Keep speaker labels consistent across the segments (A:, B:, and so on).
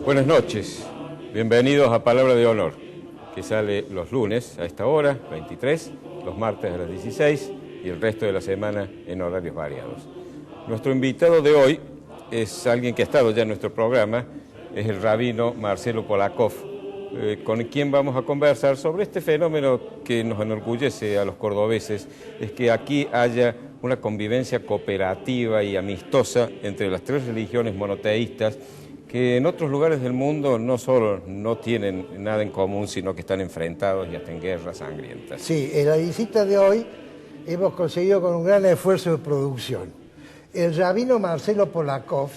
A: Buenas noches, bienvenidos a Palabra de Honor, que sale los lunes a esta hora, 23, los martes a las 16 y el resto de la semana en horarios variados. Nuestro invitado de hoy es alguien que ha estado ya en nuestro programa, es el rabino Marcelo Polakov, con quien vamos a conversar sobre este fenómeno que nos enorgullece a los cordobeses, es que aquí haya una convivencia cooperativa y amistosa entre las tres religiones monoteístas, que en otros lugares del mundo no solo no tienen nada en común, sino que están enfrentados y hasta en guerras sangrientas.
B: Sí, en la visita de hoy hemos conseguido con un gran esfuerzo de producción. El rabino Marcelo Polakov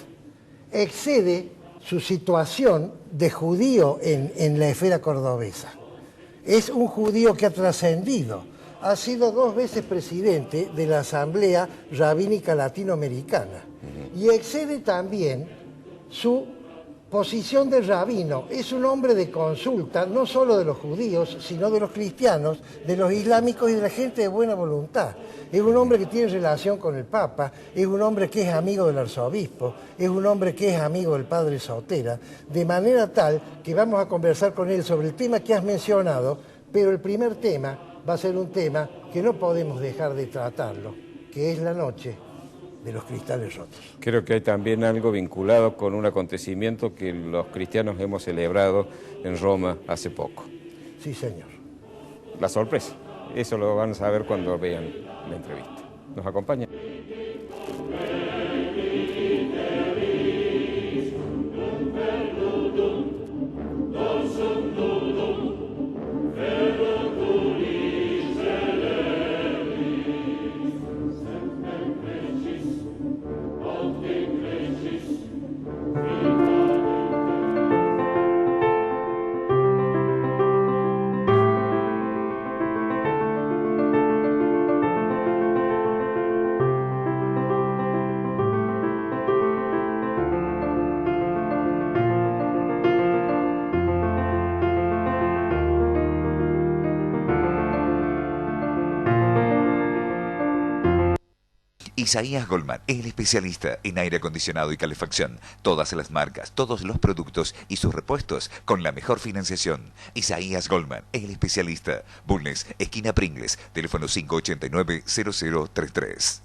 B: excede su situación de judío en la esfera cordobesa. Es un judío que ha trascendido. Ha sido 2 veces presidente de la Asamblea Rabínica Latinoamericana. Y excede también su posición de rabino. Es un hombre de consulta, no solo de los judíos, sino de los cristianos, de los islámicos y de la gente de buena voluntad. Es un hombre que tiene relación con el Papa, es un hombre que es amigo del arzobispo, es un hombre que es amigo del padre Sotera, de manera tal que vamos a conversar con él sobre el tema que has mencionado, pero el primer tema va a ser un tema que no podemos dejar de tratarlo, que es la noche de los cristales rotos.
A: Creo que hay también algo vinculado con un acontecimiento que los cristianos hemos celebrado en Roma hace poco.
B: Sí, señor.
A: La sorpresa. Eso lo van a saber cuando vean la entrevista. ¿Nos acompaña?
C: Isaías Goldman, el especialista en aire acondicionado y calefacción. Todas las marcas, todos los productos y sus repuestos con la mejor financiación. Isaías Goldman, el especialista. Bulnes, esquina Pringles, teléfono 589-0033.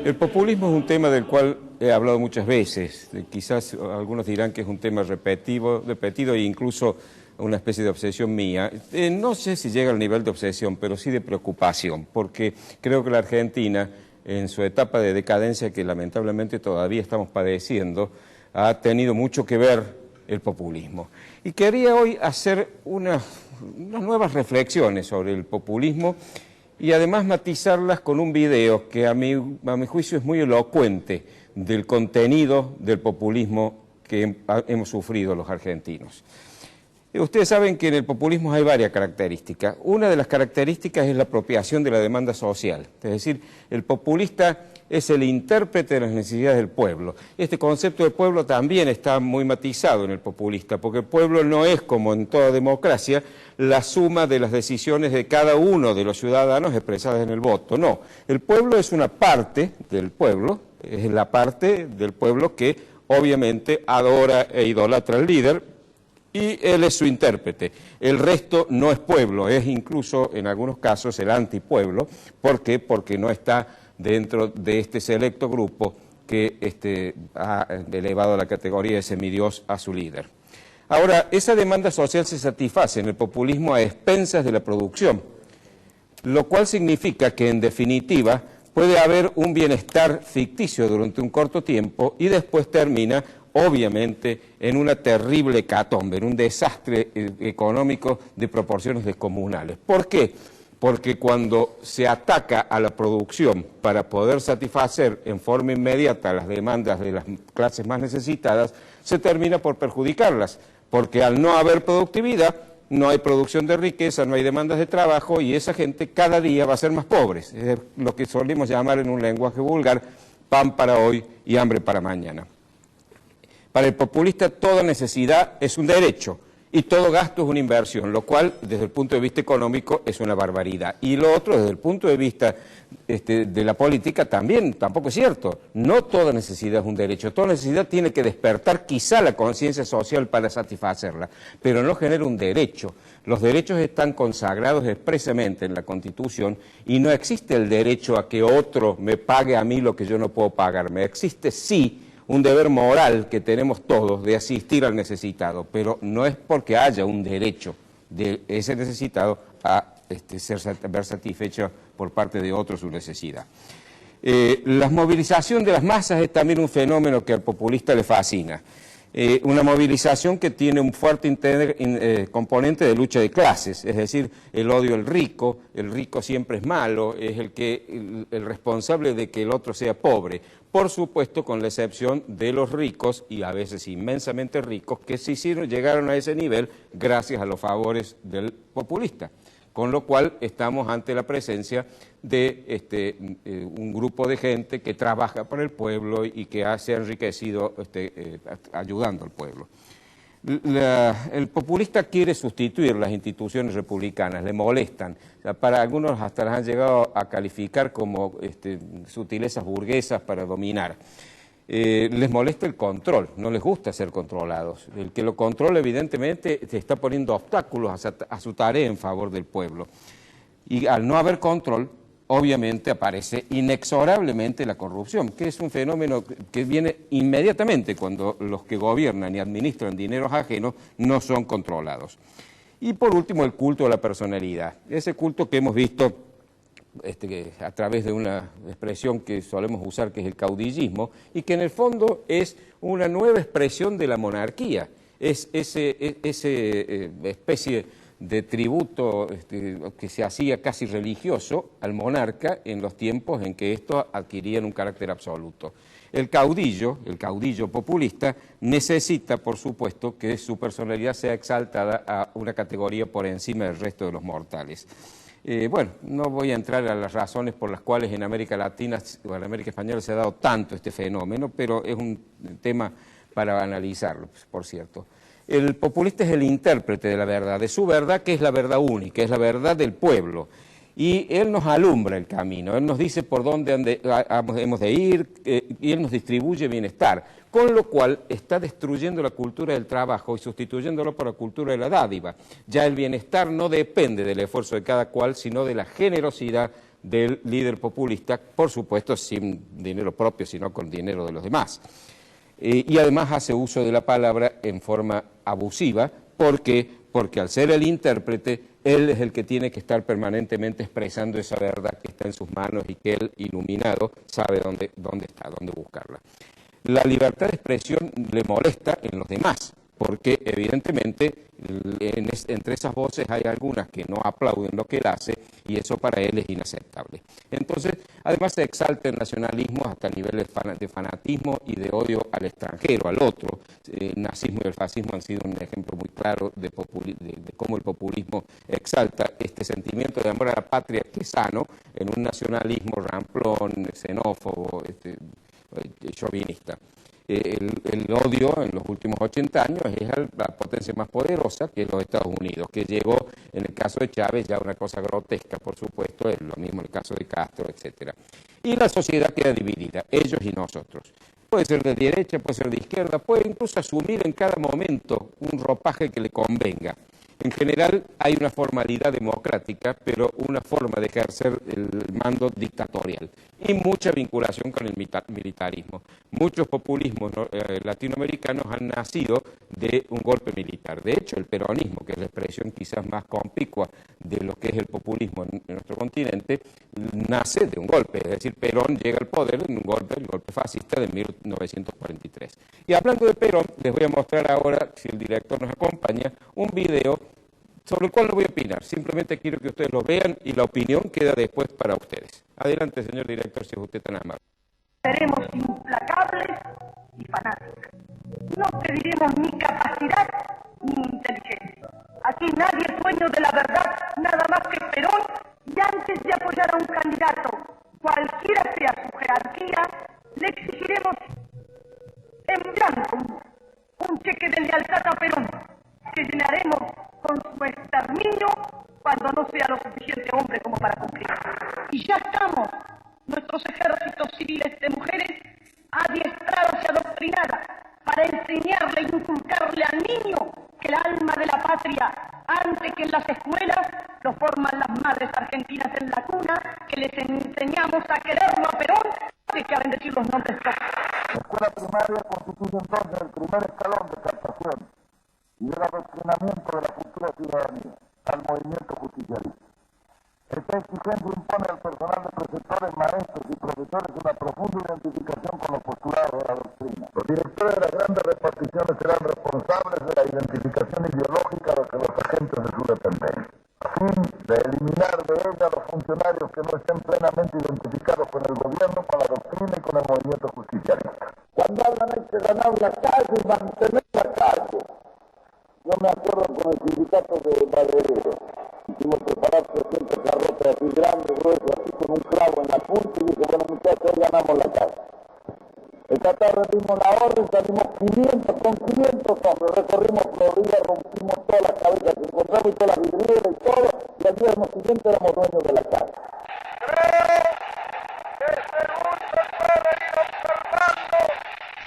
A: El populismo es un tema del cual he hablado muchas veces. Quizás algunos dirán que es un tema repetido e incluso una especie de obsesión mía. No sé si llega al nivel de obsesión, pero sí de preocupación, porque creo que la Argentina, en su etapa de decadencia que lamentablemente todavía estamos padeciendo, ha tenido mucho que ver el populismo. Y quería hoy hacer unas nuevas reflexiones sobre el populismo y además matizarlas con un video que a mi juicio es muy elocuente del contenido del populismo que hemos sufrido los argentinos. Ustedes saben que en el populismo hay varias características. Una de las características es la apropiación de la demanda social, es decir, el populista es el intérprete de las necesidades del pueblo. Este concepto de pueblo también está muy matizado en el populista, porque el pueblo no es, como en toda democracia, la suma de las decisiones de cada uno de los ciudadanos expresadas en el voto. No, el pueblo es una parte del pueblo, es la parte del pueblo que obviamente adora e idolatra al líder, y él es su intérprete. El resto no es pueblo, es incluso en algunos casos el antipueblo. ¿Por qué? Porque no está dentro de este selecto grupo que ha elevado a la categoría de semidios a su líder. Ahora, esa demanda social se satisface en el populismo a expensas de la producción, lo cual significa que, en definitiva, puede haber un bienestar ficticio durante un corto tiempo y después termina obviamente en una terrible hecatombe, en un desastre económico de proporciones descomunales. ¿Por qué? Porque cuando se ataca a la producción para poder satisfacer en forma inmediata las demandas de las clases más necesitadas, se termina por perjudicarlas, porque al no haber productividad, no hay producción de riqueza, no hay demandas de trabajo y esa gente cada día va a ser más pobre. Es lo que solemos llamar en un lenguaje vulgar, pan para hoy y hambre para mañana. Para el populista toda necesidad es un derecho y todo gasto es una inversión, lo cual desde el punto de vista económico es una barbaridad. Y lo otro desde el punto de vista de la política tampoco es cierto. No toda necesidad es un derecho, toda necesidad tiene que despertar quizá la conciencia social para satisfacerla, pero no genera un derecho. Los derechos están consagrados expresamente en la Constitución y no existe el derecho a que otro me pague a mí lo que yo no puedo pagarme. Existe sí un deber moral que tenemos todos de asistir al necesitado, pero no es porque haya un derecho de ese necesitado a ver satisfecho por parte de otro su necesidad. La movilización de las masas es también un fenómeno que al populista le fascina. Una movilización que tiene un fuerte componente de lucha de clases, es decir, el odio al rico, el rico siempre es malo, es el responsable de que el otro sea pobre, por supuesto con la excepción de los ricos, y a veces inmensamente ricos, que llegaron a ese nivel gracias a los favores del populista. Con lo cual estamos ante la presencia de un grupo de gente que trabaja para el pueblo y que se ha enriquecido ayudando al pueblo. El populista quiere sustituir las instituciones republicanas, le molestan. O sea, para algunos hasta las han llegado a calificar como sutilezas burguesas para dominar. Les molesta el control, no les gusta ser controlados. El que lo controla evidentemente se está poniendo obstáculos a su tarea en favor del pueblo. Y al no haber control, obviamente aparece inexorablemente la corrupción, que es un fenómeno que viene inmediatamente cuando los que gobiernan y administran dineros ajenos no son controlados. Y por último el culto a la personalidad, ese culto que hemos visto a través de una expresión que solemos usar que es el caudillismo y que en el fondo es una nueva expresión de la monarquía, es esa especie de tributo que se hacía casi religioso al monarca en los tiempos en que estos adquirían un carácter absoluto. El caudillo populista necesita, por supuesto, que su personalidad sea exaltada a una categoría por encima del resto de los mortales. Bueno, no voy a entrar a las razones por las cuales en América Latina o en América Española se ha dado tanto este fenómeno, pero es un tema para analizarlo, por cierto. El populista es el intérprete de la verdad, de su verdad que es la verdad única, es la verdad del pueblo. Y él nos alumbra el camino, él nos dice por dónde hemos de ir y él nos distribuye bienestar, con lo cual está destruyendo la cultura del trabajo y sustituyéndolo por la cultura de la dádiva. Ya el bienestar no depende del esfuerzo de cada cual, sino de la generosidad del líder populista, por supuesto sin dinero propio, sino con dinero de los demás. Y además hace uso de la palabra en forma abusiva, porque al ser el intérprete, él es el que tiene que estar permanentemente expresando esa verdad que está en sus manos y que él, iluminado, sabe dónde está, dónde buscarla. La libertad de expresión le molesta en los demás, porque evidentemente entre esas voces hay algunas que no aplauden lo que él hace y eso para él es inaceptable. Entonces, además se exalta el nacionalismo hasta niveles de fanatismo y de odio al extranjero, al otro. El nazismo y el fascismo han sido un ejemplo muy claro de cómo el populismo exalta este sentimiento de amor a la patria que es sano en un nacionalismo ramplón, xenófobo, chauvinista. El odio en los últimos 80 años es la potencia más poderosa que es los Estados Unidos, que llegó en el caso de Chávez ya una cosa grotesca, por supuesto, es lo mismo en el caso de Castro, etc. Y la sociedad queda dividida, ellos y nosotros. Puede ser de derecha, puede ser de izquierda, puede incluso asumir en cada momento un ropaje que le convenga. En general hay una formalidad democrática, pero una forma de ejercer el mando dictatorial y mucha vinculación con el militarismo. Muchos populismos latinoamericanos han nacido de un golpe militar. De hecho, el peronismo, que es la expresión quizás más compicua de lo que es el populismo en nuestro continente, nace de un golpe. Es decir, Perón llega al poder en un golpe, el golpe fascista de 1943. Y hablando de Perón, les voy a mostrar ahora, si el director nos acompaña, un video sobre el cual no voy a opinar. Simplemente quiero que ustedes lo vean y la opinión queda después para ustedes. Adelante, señor director, si es usted tan amable.
D: Seremos implacables y fanáticos. No pediremos ni capacidad ni inteligencia. Aquí nadie es dueño de la verdad, nada más que Perón, y antes de apoyar a un candidato, cualquiera sea su jerarquía, le exigiremos en blanco un cheque de lealtad a Perón, que llenaremos con su exterminio cuando no sea lo suficiente hombre como para cumplir. Y ya estamos, nuestros ejércitos civiles de mujeres, adiestradas y adoctrinadas para enseñarle e inculcarle al niño que el alma de la patria, antes que en las escuelas, lo forman las madres argentinas en la cuna, que les enseñamos a quererlo a Perón, que a bendecir los nombres propios.
E: La escuela primaria constituye entonces el primer escalón de captación y del adoctrinamiento de la futura ciudadanía al movimiento justicialista. Esta exigencia impone al personal de preceptores, maestros y profesores una profunda identificación con los postulados de la doctrina. Los directores de las grandes reparticiones serán responsables de la identificación ideológica de los agentes de su dependencia, a fin de eliminar de ella los funcionarios que no estén plenamente identificados con el gobierno, con la doctrina y con el movimiento justicialista. Cuando hablan hay que ganar la calle y mantener la calle. Yo me acuerdo con el sindicato de madereros. Hicimos preparar 300 carrotas así grandes, gruesas, así con un clavo en la punta y dije, bueno muchachos, hoy ganamos la calle. Esta tarde dimos la orden, salimos 500 hombres, recorrimos Florida, rompimos todas las cabezas que encontramos y todas las vidrieras y todo, y al día siguiente éramos dueños de la calle.
F: Creo que según se puede ir observando,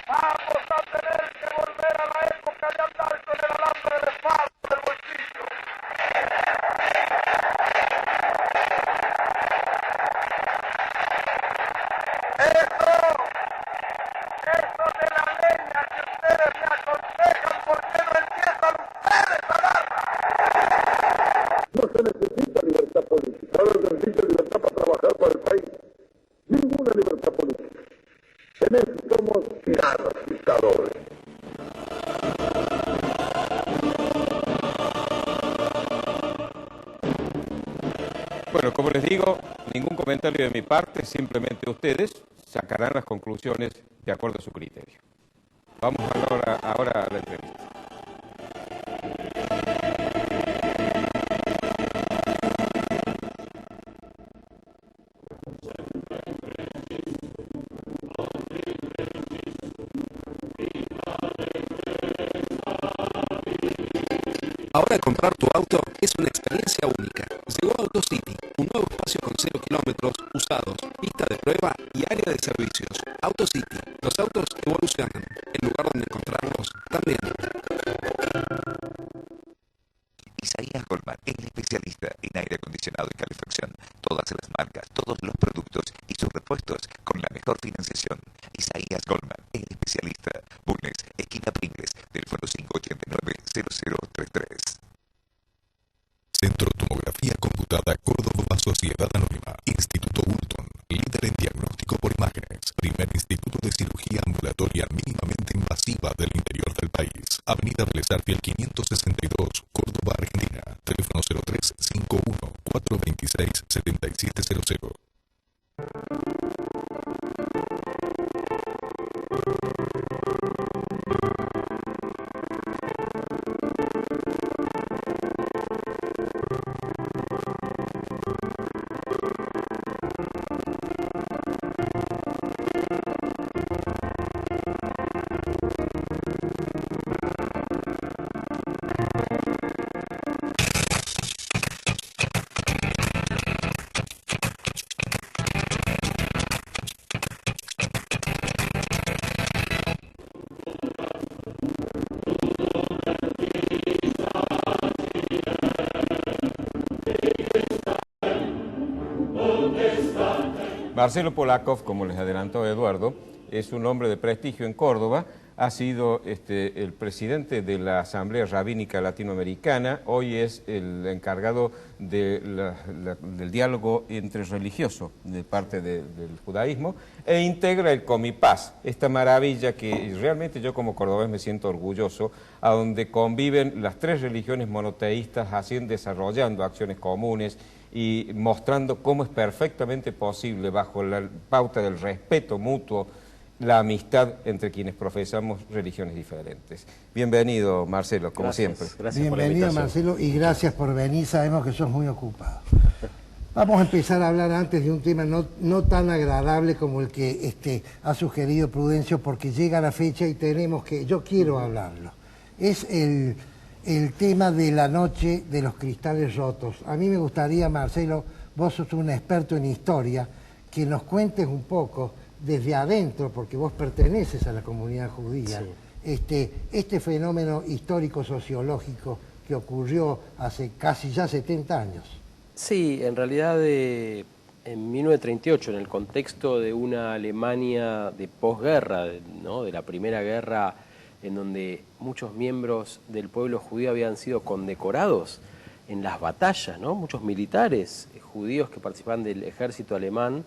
F: vamos a tener que volver a la época de andar con el alambre de palo del bolsillo. Eso de la leña que ustedes me aconsejan, ¿por qué no empiezan ustedes a darla?
E: No se necesita libertad política, ahora se necesita libertad para trabajar para el país. Ninguna libertad política. En eso somos tiranos, dictadores.
A: Bueno, como les digo, ningún comentario de mi parte, simplemente ustedes sacarán las conclusiones de acuerdo a su criterio. Vamos ahora a la entrevista.
G: Ahora comprar tu auto es una experiencia única. Llegó AutoCity, un nuevo espacio con 0 kilómetros, usados, pista de prueba y área de servicios. AutoCity, los autos evolucionan. El lugar donde encontrarlos también.
C: Isaías Goldman, el especialista en aire acondicionado y calefacción. Todas las marcas, todos los productos y sus repuestos con la mejor financiación. Isaías Goldman, el especialista. Bulnes, esquina Pringles, teléfono 589-0033.
H: Centro Tomografía Computada Córdoba Sociedad Anónima. Instituto Ulton, líder en diagnóstico por imágenes. Primer instituto de cirugía ambulatoria mínimamente invasiva del interior del país. Avenida Blesarfi al 562, Córdoba, Argentina. Teléfono 0351-426-7700.
A: Marcelo Polakov, como les adelantó Eduardo, es un hombre de prestigio en Córdoba, ha sido el presidente de la Asamblea Rabínica Latinoamericana, hoy es el encargado de del diálogo entre religioso de parte del judaísmo, e integra el Comipaz, esta maravilla que realmente yo como cordobés me siento orgulloso, a donde conviven las tres religiones monoteístas desarrollando acciones comunes y mostrando cómo es perfectamente posible, bajo la pauta del respeto mutuo, la amistad entre quienes profesamos religiones diferentes. Bienvenido, Marcelo, como siempre.
B: Gracias. Bienvenido, Marcelo, y gracias por venir. Sabemos que sos muy ocupado. Vamos a empezar a hablar antes de un tema no tan agradable como el que ha sugerido Prudencio, porque llega la fecha y yo quiero hablarlo. Es el tema de la noche de los cristales rotos. A mí me gustaría, Marcelo, vos sos un experto en historia, que nos cuentes un poco desde adentro, porque vos perteneces a la comunidad judía, sí, este fenómeno histórico-sociológico que ocurrió hace casi ya 70 años.
I: Sí, en realidad en 1938, en el contexto de una Alemania de posguerra, ¿no?, de la Primera Guerra, en donde muchos miembros del pueblo judío habían sido condecorados en las batallas, ¿no? Muchos militares judíos que participaban del ejército alemán.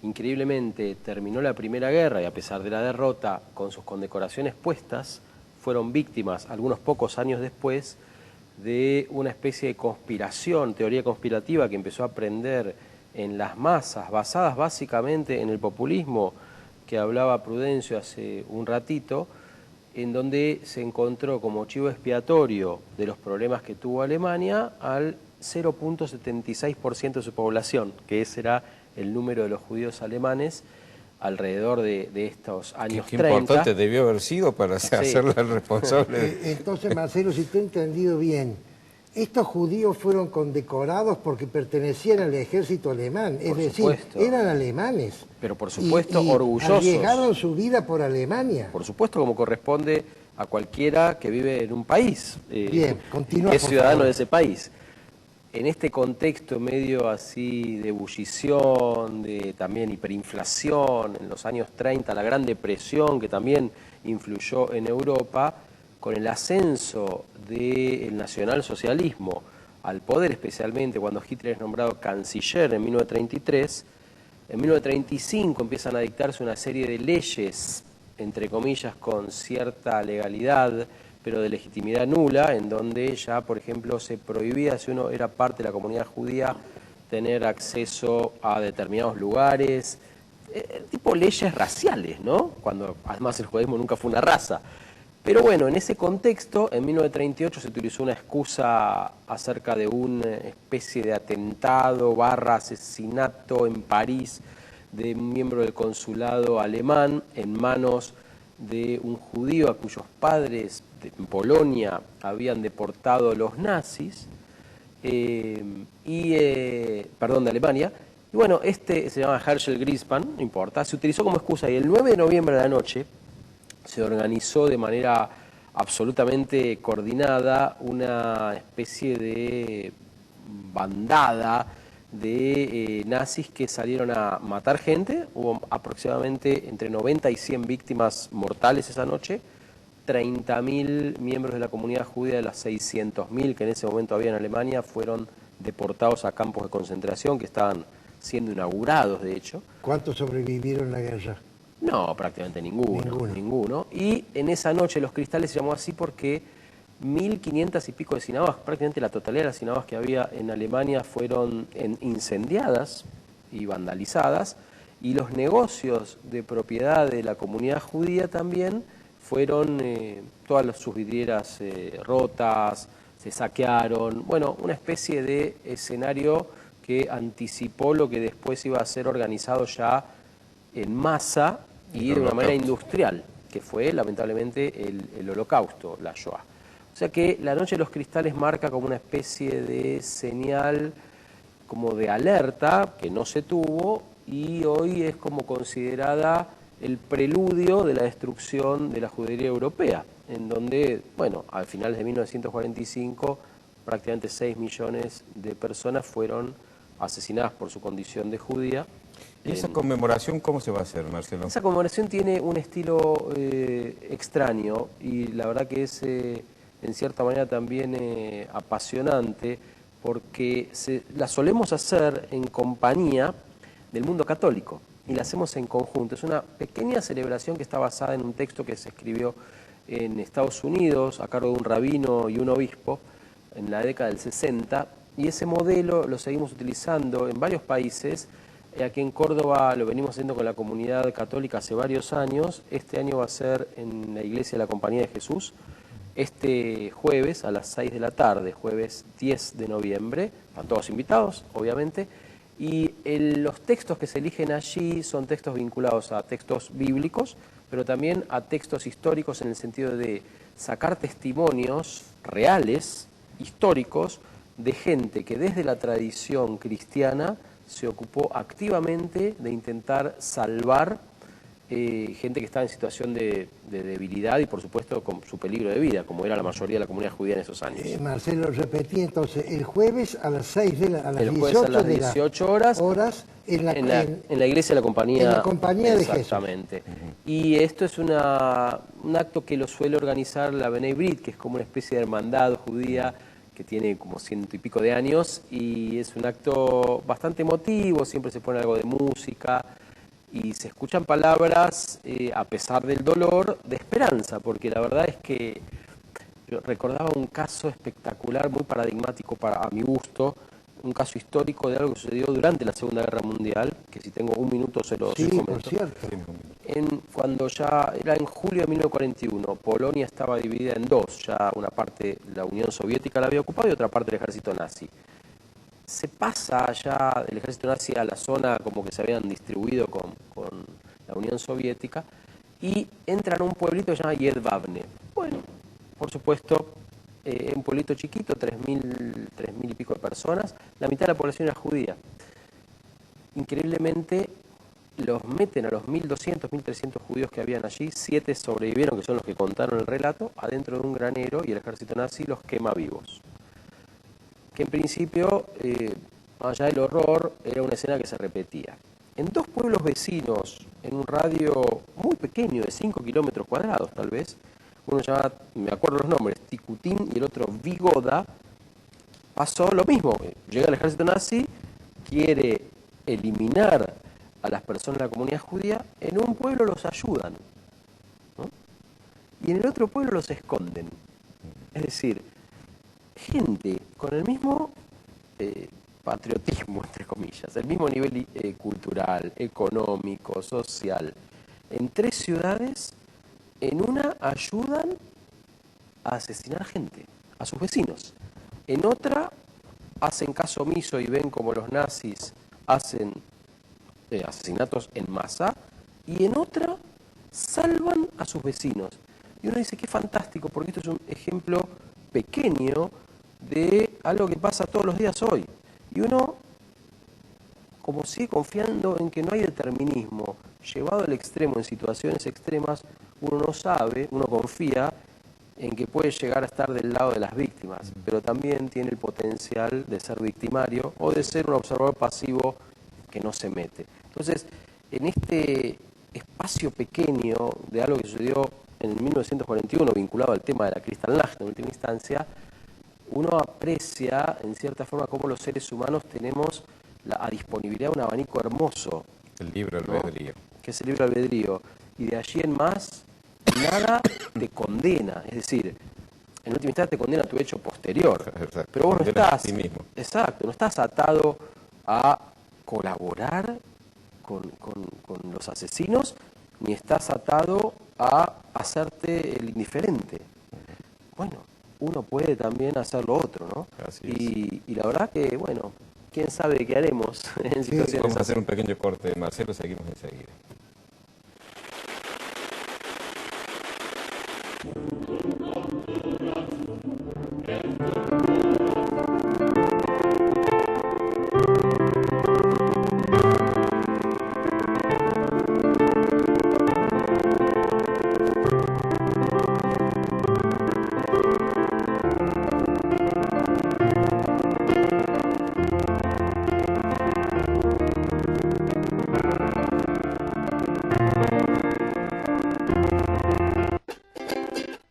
I: Increíblemente terminó la Primera Guerra y a pesar de la derrota, con sus condecoraciones puestas, fueron víctimas, algunos pocos años después, de una especie de conspiración, teoría conspirativa que empezó a prender en las masas, basadas básicamente en el populismo que hablaba Prudencio hace un ratito, en donde se encontró como chivo expiatorio de los problemas que tuvo Alemania al 0.76% de su población, que ese era el número de los judíos alemanes alrededor de estos años 30.
A: Qué importante debió haber sido para hacerla responsable.
B: Entonces, Marcelo, si te he entendido bien, estos judíos fueron condecorados porque pertenecían al ejército alemán, es decir, eran alemanes.
I: Pero por supuesto, orgullosos.
B: Arriesgaron su vida por Alemania.
I: Por supuesto, como corresponde a cualquiera que vive en un país.
B: Bien, continúa.
I: Que es ciudadano de ese país. En este contexto medio así de ebullición, de también hiperinflación, en los años 30, la Gran Depresión que también influyó en Europa, con el ascenso del nacionalsocialismo al poder, especialmente cuando Hitler es nombrado canciller en 1933, en 1935 empiezan a dictarse una serie de leyes, entre comillas, con cierta legalidad, pero de legitimidad nula, en donde ya, por ejemplo, se prohibía, si uno era parte de la comunidad judía, tener acceso a determinados lugares, tipo leyes raciales, ¿no? Cuando además el judaísmo nunca fue una raza. Pero bueno, en ese contexto, en 1938 se utilizó una excusa acerca de una especie de atentado / asesinato en París de un miembro del consulado alemán en manos de un judío a cuyos padres en Polonia habían deportado los nazis, perdón, de Alemania. Y bueno, se llama Herschel Grispan, no importa, se utilizó como excusa y el 9 de noviembre a la noche se organizó de manera absolutamente coordinada una especie de bandada de nazis que salieron a matar gente. Hubo aproximadamente entre 90 y 100 víctimas mortales esa noche, 30.000 miembros de la comunidad judía de las 600.000 que en ese momento había en Alemania fueron deportados a campos de concentración que estaban siendo inaugurados, de hecho.
B: ¿Cuántos sobrevivieron a la guerra?
I: No, prácticamente ninguno. Y en esa noche Los Cristales se llamó así porque 1.500 y pico de sinagogas, prácticamente la totalidad de las sinagogas que había en Alemania fueron incendiadas y vandalizadas, y los negocios de propiedad de la comunidad judía también fueron todas sus vidrieras rotas, se saquearon, bueno, una especie de escenario que anticipó lo que después iba a ser organizado ya en masa y de una manera industrial, que fue lamentablemente el Holocausto, la Shoah. O sea que la Noche de los Cristales marca como una especie de señal, como de alerta, que no se tuvo, y hoy es como considerada el preludio de la destrucción de la judería europea, en donde, bueno, a finales de 1945, prácticamente 6 millones de personas fueron asesinadas por su condición de judía.
A: ¿Y esa conmemoración cómo se va a hacer, Marcelo?
I: Esa conmemoración tiene un estilo extraño y la verdad que es en cierta manera también apasionante porque la solemos hacer en compañía del mundo católico y la hacemos en conjunto. Es una pequeña celebración que está basada en un texto que se escribió en Estados Unidos a cargo de un rabino y un obispo en la década del 60 y ese modelo lo seguimos utilizando en varios países. Aquí en Córdoba lo venimos haciendo con la comunidad católica hace varios años. Este año va a ser en la Iglesia de la Compañía de Jesús, este jueves a las 6 de la tarde, jueves 10 de noviembre. Están todos invitados, obviamente. Y los textos que se eligen allí son textos vinculados a textos bíblicos, pero también a textos históricos en el sentido de sacar testimonios reales, históricos, de gente que desde la tradición cristiana se ocupó activamente de intentar salvar gente que estaba en situación de debilidad y por supuesto con su peligro de vida, como era la mayoría de la comunidad judía en esos años.
B: Marcelo, repetí entonces, el jueves a las 6 de a las
I: el
B: 18,
I: a las 18 horas en la Iglesia de la Compañía,
B: en la Compañía de Jesús.
I: Exactamente. Y esto es un acto que lo suele organizar la Bnei Brit, que es como una especie de hermandad judía que tiene como 100 y pico de años, y es un acto bastante emotivo, siempre se pone algo de música, y se escuchan palabras, a pesar del dolor, de esperanza, porque la verdad es que yo recordaba un caso espectacular, muy paradigmático a mi gusto, un caso histórico de algo que sucedió durante la Segunda Guerra Mundial, que si tengo un minuto se los comento.
B: Por cierto.
I: Cuando ya era en julio de 1941, Polonia estaba dividida en dos, ya una parte la Unión Soviética la había ocupado y otra parte el ejército nazi. Se pasa ya del ejército nazi a la zona como que se habían distribuido con la Unión Soviética y entran a un pueblito que se llama Jedwabne. Bueno, por supuesto, un pueblito chiquito, 3.000 y pico de personas, la mitad de la población era judía. Increíblemente, los meten a los 1.200, 1.300 judíos que habían allí, 7 sobrevivieron, que son los que contaron el relato, adentro de un granero y el ejército nazi los quema vivos. Que en principio, allá del horror, era una escena que se repetía. En dos pueblos vecinos, en un radio muy pequeño, de 5 kilómetros cuadrados tal vez, uno se llama, me acuerdo los nombres, Tikutín y el otro Vigoda, pasó lo mismo. Llega el ejército nazi, quiere eliminar a las personas de la comunidad judía, en un pueblo los ayudan, ¿no? Y en el otro pueblo los esconden. Es decir, gente con el mismo patriotismo, entre comillas, el mismo nivel cultural, económico, social, en 3 ciudades, en una ayudan a asesinar gente, a sus vecinos. En otra hacen caso omiso y ven como los nazis hacen asesinatos en masa, y en otra salvan a sus vecinos. Y uno dice, qué fantástico, porque esto es un ejemplo pequeño de algo que pasa todos los días hoy. Y uno, como sigue confiando en que no hay determinismo, llevado al extremo, en situaciones extremas, uno no sabe, uno confía en que puede llegar a estar del lado de las víctimas, pero también tiene el potencial de ser victimario o de ser un observador pasivo que no se mete. Entonces, en este espacio pequeño de algo que sucedió en 1941, vinculado al tema de la Kristallnacht en última instancia, uno aprecia, en cierta forma, cómo los seres humanos tenemos a disponibilidad un abanico hermoso.
A: El libre albedrío.
I: ¿No? Que es el libre albedrío. Y de allí en más, nada te condena. Es decir, en última instancia te condena tu hecho posterior.
A: Exacto.
I: Pero vos no estás,
A: sí mismo.
I: exacto, no estás atado a colaborar con los asesinos, ni estás atado a hacerte el indiferente. Bueno, uno puede también hacer lo otro, ¿no?
A: Así
I: y la verdad que, bueno, quién sabe qué haremos en situaciones
A: Vamos a
I: así.
A: hacer un pequeño corte, Marcelo, seguimos enseguida.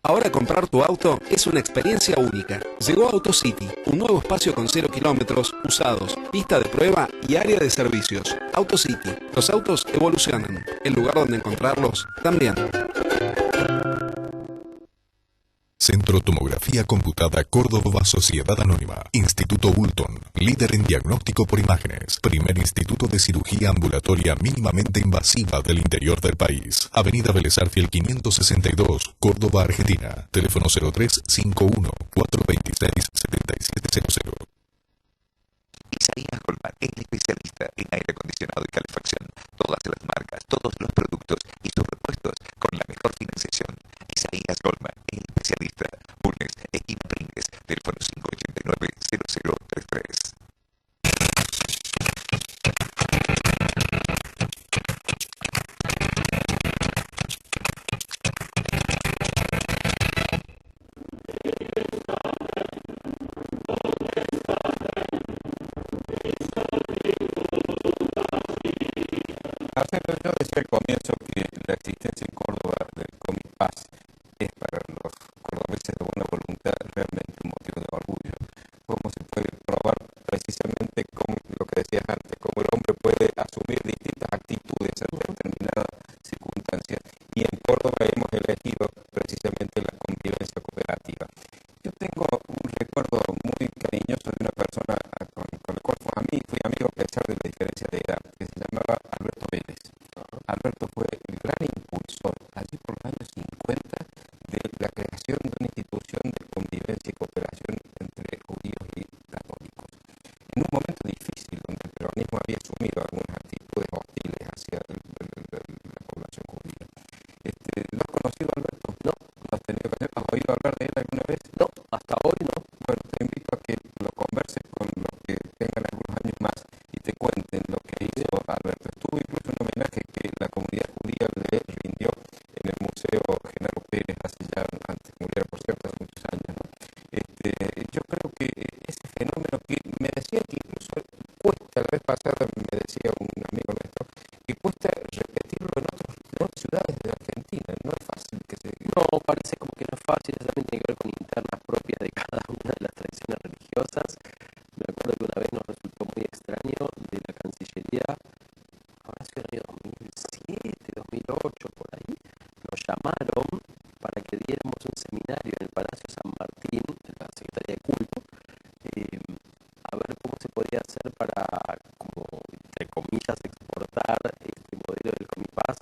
G: Ahora comprar tu auto es una experiencia única. Llegó AutoCity, un nuevo espacio con 0 kilómetros, usados, pista de prueba y área de servicios. AutoCity, los autos evolucionan. El lugar donde encontrarlos también.
H: Centro Tomografía Computada Córdoba Sociedad Anónima. Instituto Ulton, líder en diagnóstico por imágenes. Primer instituto de cirugía ambulatoria mínimamente invasiva del interior del país. Avenida Vélez Arfiel 562, Córdoba, Argentina. Teléfono 0351 426 7700.
C: Isaías Goldman, el especialista en aire acondicionado y calefacción. Todas las marcas, todos los productos y sus repuestos con la mejor financiación. Isaías Goldman, el especialista. Bulnes, esquina Pringues, teléfono 589-0033.
A: Marcelo, yo decía al comienzo que la existencia en Córdoba del Comipaz es para los cordobeses de buena voluntad realmente un motivo de orgullo. Cómo se puede probar precisamente como lo que decías antes, cómo el hombre puede asumir distintas actitudes ante determinadas circunstancias. Y en Córdoba hemos elegido precisamente la convivencia cooperativa. Yo tengo un recuerdo muy cariñoso de una persona con la cual fui amigo a pesar de la diferencia de edad, que se llamaba Alberto Vélez. Alberto fue el gran impulsor, allí por los años 50, de la creación de una institución de convivencia y cooperación entre judíos y católicos. En un momento difícil, donde el peronismo había asumido algunas actitudes hostiles hacia la población judía. ¿Lo has conocido, Alberto?
I: No.
A: ¿Lo has tenido que hacer? ¿Has oído hablar de él alguna vez?
I: No, hasta hoy no.
A: Bueno, te invito a que lo converses con los que tengan algunos años más y te cuenten lo que hizo Alberto. Estuvo incluso un homenaje que la comunidad judía le rindió en el Museo Genaro Pérez hace ya, antes de muriera, por cierto, hace muchos años, ¿no? Yo creo que ese fenómeno que me decía que incluso cuesta, la vez pasada me decía un amigo nuestro, que cuesta repetirlo en otras ciudades de Argentina, no es fácil que se...
I: No, parece como que no es fácil, eso también tiene que ver con internas propias de cada una de las tradiciones religiosas. Me acuerdo que una vez nos resultó muy extraño de la Cancillería, habrá sido en el año 2007, 2008, por ahí, nos llamaron para que diéramos un seminario en el Palacio San Martín, en la Secretaría de Culto, a ver cómo se podía hacer para, como entre comillas, exportar este modelo del Comipaz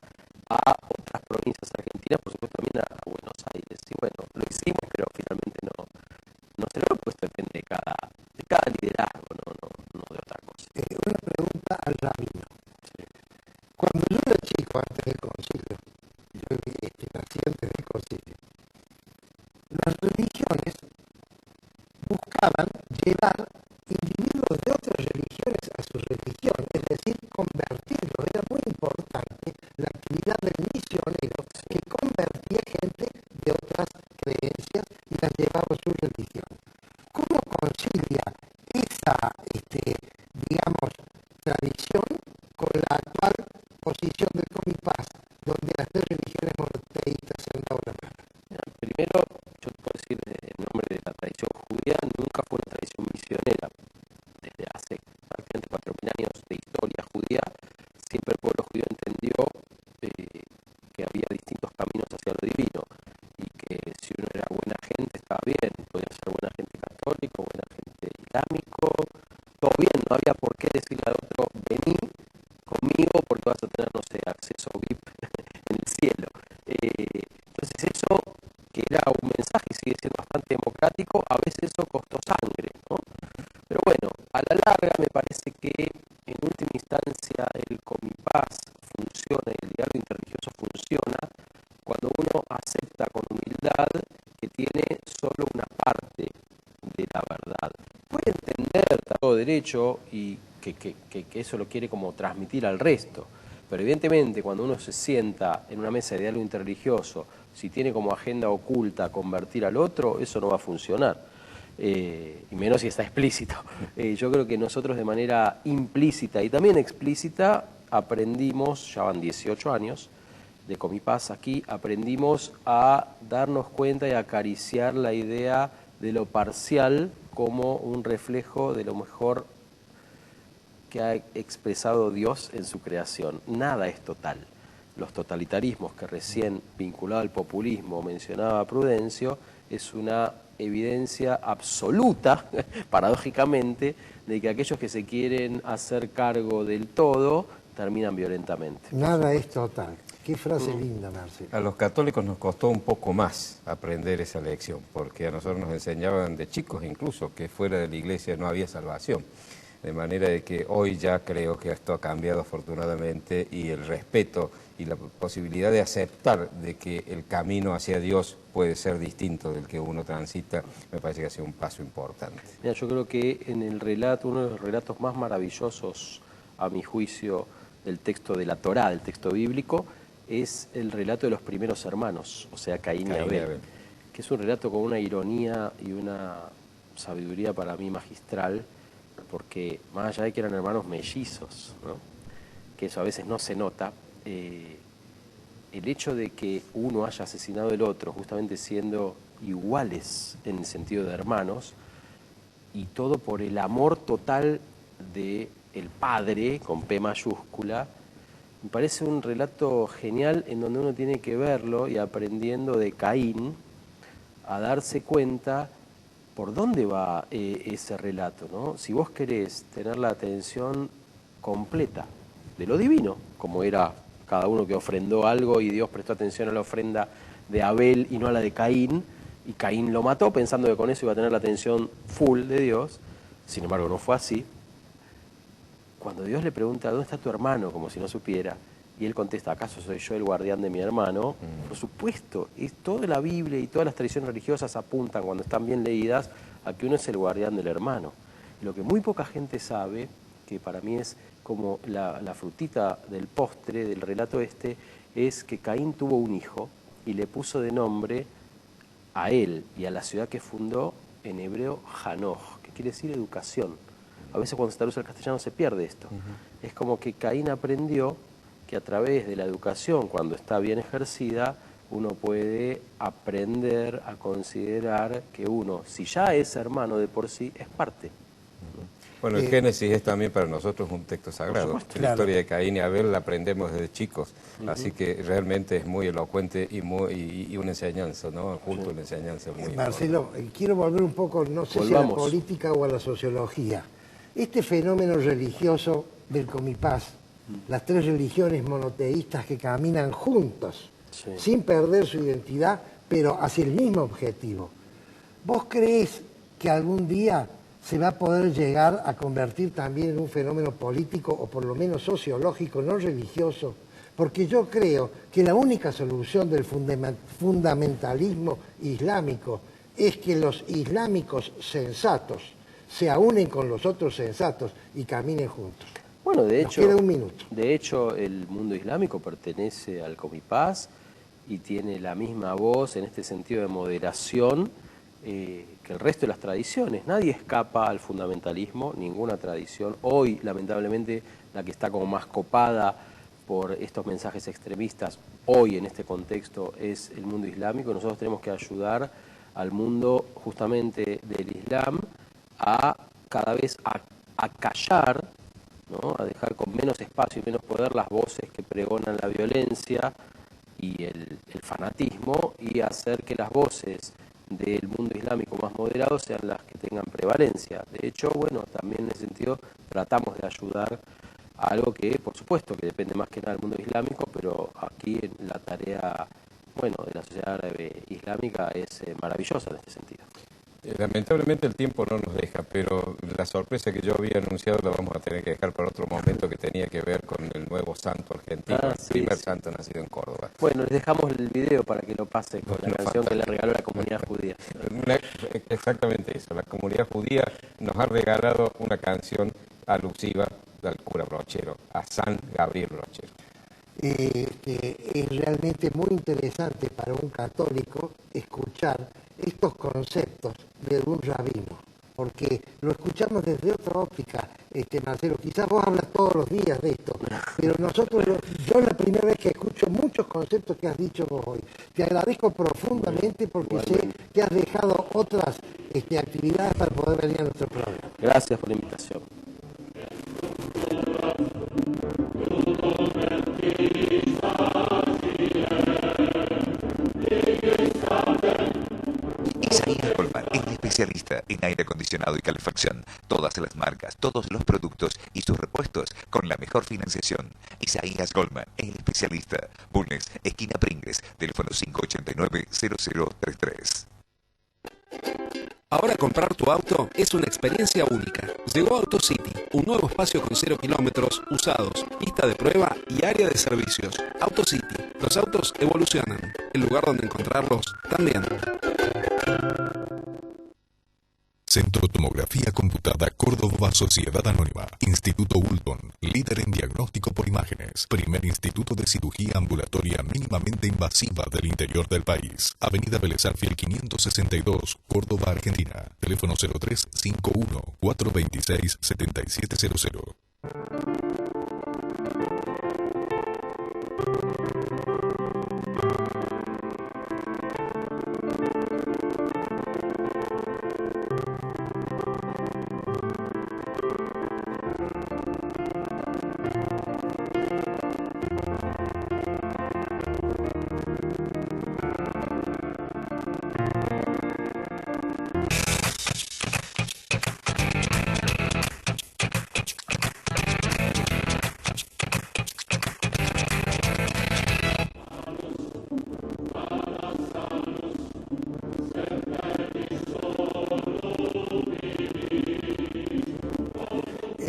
I: a otras provincias argentinas, por supuesto también a Buenos Aires. Y bueno, lo hicimos, pero finalmente no se lo ha puesto, depende de cada liderazgo, no de otra cosa.
B: Una pregunta al rabino. Sí. Cuando yo era chico, antes del concilio, yo nací antes del concilio, las religiones buscaban llevar individuos de otras religiones a su religión, es decir, convertirlos. Era muy importante la actividad del misionero que convertía gente de otras creencias y las llevaba a su religión. ¿Cómo concilia esa, digamos, tradición con la actual posición del Comipaz, donde las tres religiones monoteístas se han dado la mano?
I: Primero, yo te puedo decir en nombre de la tradición judía, nunca fue una tradición misionera. Desde hace prácticamente 4.000 años de historia judía, siempre el pueblo judío entendió que había distintos caminos hacia lo divino y que si uno era buena gente estaba bien, podía ser buena gente católico, buena gente islámico, todo bien, no había por qué decirle al otro, vení conmigo porque vas a tener, no sé, acceso VIP en el cielo. Entonces eso, que era un mensaje y sigue siendo bastante democrático, a veces eso costó sangre, ¿no? Pero bueno, a la larga me parece que en última instancia el Comipaz funciona, el diálogo interreligioso funciona cuando uno acepta con humildad que tiene solo una parte de la verdad. Puede entender todo derecho y que eso lo quiere como transmitir al resto, pero evidentemente cuando uno se sienta en una mesa de diálogo interreligioso, si tiene como agenda oculta convertir al otro, eso no va a funcionar. Y menos si está explícito. Yo creo que nosotros de manera implícita y también explícita aprendimos, ya van 18 años, de Comipaz aquí aprendimos a darnos cuenta y acariciar la idea de lo parcial como un reflejo de lo mejor que ha expresado Dios en su creación. Nada es total. Los totalitarismos que recién vinculado al populismo mencionaba Prudencio es una evidencia absoluta, paradójicamente, de que aquellos que se quieren hacer cargo del todo terminan violentamente.
B: Nada es total. Qué frase linda, Marcelo.
A: A los católicos nos costó un poco más aprender esa lección, porque a nosotros nos enseñaban de chicos incluso que fuera de la iglesia no había salvación. De manera de que hoy ya creo que esto ha cambiado afortunadamente y el respeto y la posibilidad de aceptar de que el camino hacia Dios puede ser distinto del que uno transita, me parece que ha sido un paso importante.
I: Mira, yo creo que en el relato, uno de los relatos más maravillosos, a mi juicio, del texto de la Torá, del texto bíblico, es el relato de los primeros hermanos, o sea, Caín y Abel, que es un relato con una ironía y una sabiduría para mí magistral, porque más allá de que eran hermanos mellizos, ¿no? Que eso a veces no se nota, el hecho de que uno haya asesinado al otro, justamente siendo iguales en el sentido de hermanos, y todo por el amor total del padre, con P mayúscula, me parece un relato genial en donde uno tiene que verlo y aprendiendo de Caín a darse cuenta por dónde va ese relato, ¿no? Si vos querés tener la atención completa de lo divino, como era cada uno que ofrendó algo y Dios prestó atención a la ofrenda de Abel y no a la de Caín, y Caín lo mató pensando que con eso iba a tener la atención full de Dios, sin embargo no fue así. Cuando Dios le pregunta, ¿dónde está tu hermano? Como si no supiera, y él contesta, ¿acaso soy yo el guardián de mi hermano? Por supuesto, toda la Biblia y todas las tradiciones religiosas apuntan, cuando están bien leídas, a que uno es el guardián del hermano. Y lo que muy poca gente sabe, que para mí es como la frutita del postre del relato este, es que Caín tuvo un hijo y le puso de nombre a él y a la ciudad que fundó, en hebreo, Hanoj, que quiere decir educación. A veces cuando se traduce al castellano se pierde esto. Es como que Caín aprendió que a través de la educación, cuando está bien ejercida, uno puede aprender a considerar que uno, si ya es hermano de por sí, es parte.
A: Bueno, el Génesis es también para nosotros un texto sagrado. La historia de Caín y Abel la aprendemos desde chicos, así que realmente es muy elocuente y una enseñanza, ¿no? Junto a una enseñanza muy
B: Marcelo, quiero volver un poco, no sé si a la política o a la sociología. Este fenómeno religioso del Comipaz, las tres religiones monoteístas que caminan juntos, sin perder su identidad, pero hacia el mismo objetivo. ¿Vos creés que algún día se va a poder llegar a convertir también en un fenómeno político o por lo menos sociológico, no religioso? Porque yo creo que la única solución del fundamentalismo islámico es que los islámicos sensatos se unen con los otros sensatos y caminen juntos.
I: Bueno, de hecho,
B: queda un minuto.
I: De hecho, el mundo islámico pertenece al Comipaz y tiene la misma voz en este sentido de moderación que el resto de las tradiciones. Nadie escapa al fundamentalismo, ninguna tradición. Hoy, lamentablemente, la que está como más copada por estos mensajes extremistas, hoy en este contexto, es el mundo islámico. Nosotros tenemos que ayudar al mundo justamente del Islam a cada vez a callar, ¿no? A dejar con menos espacio y menos poder las voces que pregonan la violencia y el fanatismo, y hacer que las voces del mundo islámico más moderado sean las que tengan prevalencia. De hecho, bueno, también en ese sentido tratamos de ayudar a algo que, por supuesto, que depende más que nada del mundo islámico, pero aquí la tarea, bueno, de la sociedad árabe islámica es maravillosa en este sentido.
A: Lamentablemente el tiempo no nos deja, pero la sorpresa que yo había anunciado la vamos a tener que dejar para otro momento, que tenía que ver con el nuevo santo argentino, el primer santo nacido en Córdoba.
I: Bueno, les dejamos el video para que lo pasen con la canción que le regaló la comunidad judía.
A: Exactamente eso, la comunidad judía nos ha regalado una canción alusiva al cura Brochero, a San Gabriel Brochero.
B: Es realmente muy interesante para un católico escuchar estos conceptos de un rabino, porque lo escuchamos desde otra óptica, Marcelo. Quizás vos hablas todos los días de esto, pero nosotros, yo la primera vez que escucho muchos conceptos que has dicho vos hoy. Te agradezco profundamente porque sé que has dejado otras actividades para poder venir a nuestro programa.
I: Gracias por la invitación.
C: Isaías Goldman, el especialista en aire acondicionado y calefacción. Todas las marcas, todos los productos y sus repuestos con la mejor financiación. Isaías Goldman, el especialista. Bulnes, esquina Pringles, teléfono 589-0033.
G: Ahora comprar tu auto es una experiencia única. Llegó AutoCity, un nuevo espacio con 0 kilómetros, usados, pista de prueba y área de servicios. AutoCity, los autos evolucionan. El lugar donde encontrarlos también.
H: Centro Tomografía Computada Córdoba Sociedad Anónima. Instituto Ulton, líder en diagnóstico por imágenes. Primer instituto de cirugía ambulatoria mínimamente invasiva del interior del país. Avenida Vélez Arfiel 562, Córdoba, Argentina. Teléfono 0351-426-7700.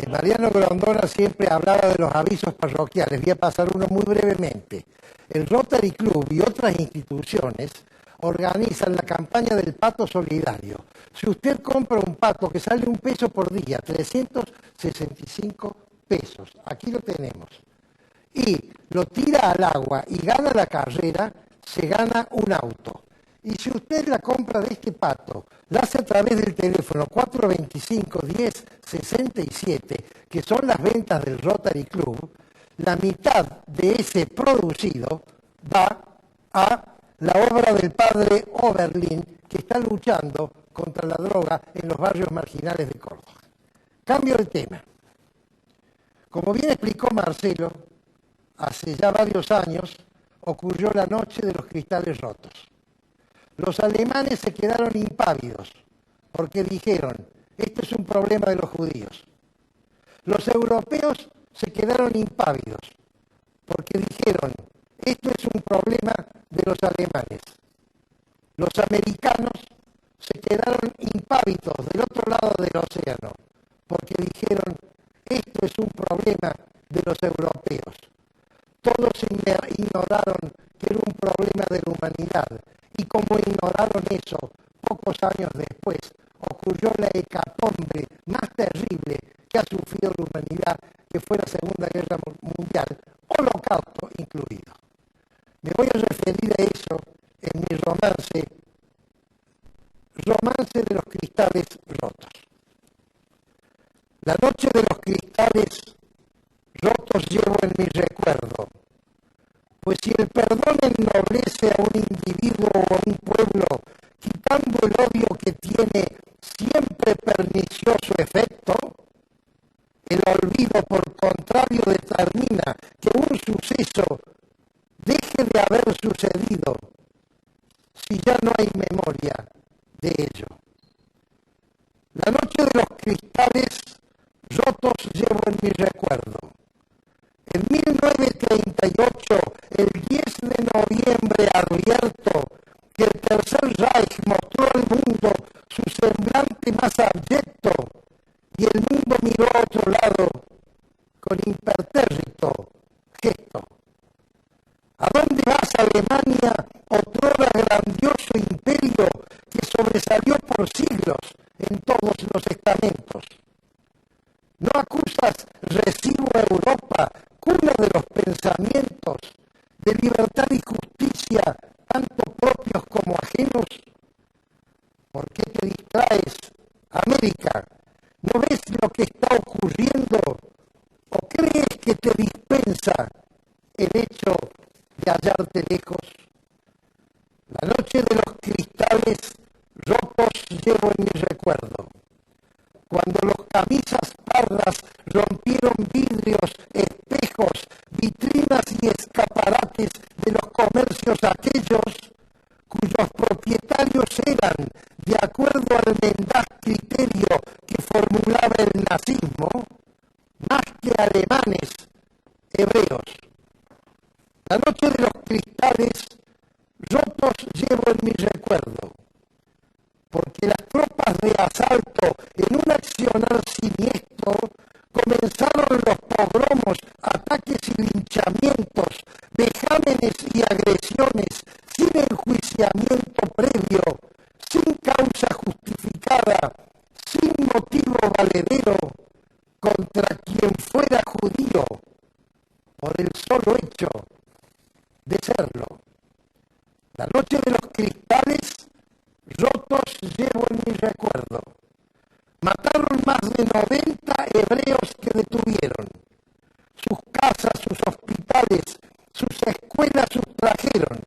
B: Mariano Grondona siempre hablaba de los avisos parroquiales. Voy a pasar uno muy brevemente. El Rotary Club y otras instituciones organizan la campaña del pato solidario. Si usted compra un pato que sale $1 por día, 365 pesos, aquí lo tenemos, y lo tira al agua y gana la carrera, se gana un auto. Y si usted la compra de este pato, la hace a través del teléfono 425-1067, que son las ventas del Rotary Club, la mitad de ese producido va a la obra del padre Oberlin, que está luchando contra la droga en los barrios marginales de Córdoba. Cambio de tema. Como bien explicó Marcelo, hace ya varios años ocurrió la noche de los cristales rotos. Los alemanes se quedaron impávidos porque dijeron, esto es un problema de los judíos. Los europeos se quedaron impávidos porque dijeron, esto es un problema de los alemanes. Los americanos se quedaron impávidos del otro lado del océano porque dijeron, esto es un problema de los europeos. Todos ignoraron que era un problema de la humanidad. Y como ignoraron eso, pocos años después ocurrió la hecatombe más terrible que ha sufrido la humanidad, que fue la Segunda Guerra Mundial, Holocausto incluido. Me voy a referir a eso en mi romance de los cristales rotos. La noche de los cristales rotos llevo en mi recuerdo. Pues si el perdón ennoblece a un individuo o a un pueblo, quitando el odio que tiene siempre pernicioso efecto, el olvido por contrario determina que un suceso deje de haber sucedido si ya no hay memoria de ello. La noche de los cristales rotos llevo en mi recuerdo. En 1938, el 10 de noviembre advierto que el Tercer Reich mostró al mundo su semblante más abyecto y el mundo miró a otro lado con impertérrito gesto. ¿A dónde vas, Alemania, otrora grandioso imperio que sobresalió por siglos en todos los estamentos? ¿No acusas recibo a Europa, cuna de los pensamientos, de libertad y justicia, tanto propios como ajenos? ¿Por qué te distraes, América? ¿No ves lo que está ocurriendo? ¿O crees que te dispensa el hecho de hallarte lejos? noche de los cristales rotos llevo en mi recuerdo. Cuando los camisas pardas rompieron vidrios, espejos, vitrinas y escaparates de los comercios aquellos cuyos propietarios eran, de acuerdo al mendaz criterio que formulaba el nazismo, más que alemanes, hebreos. La noche de los cristales rotos llevo en mi recuerdo, porque las tropas de asalto, en un accionar siniestro, comenzaron los pogromos, ataques y linchamientos, vejámenes y agresiones, sin enjuiciamiento previo, sin causa justificada, sin motivo valedero, contra quien fuera judío, por el solo hecho de serlo. La noche de los cristales rotos llevo en mi recuerdo. Mataron más de 90 hebreos que detuvieron. Sus casas, sus hospitales, sus escuelas sustrajeron.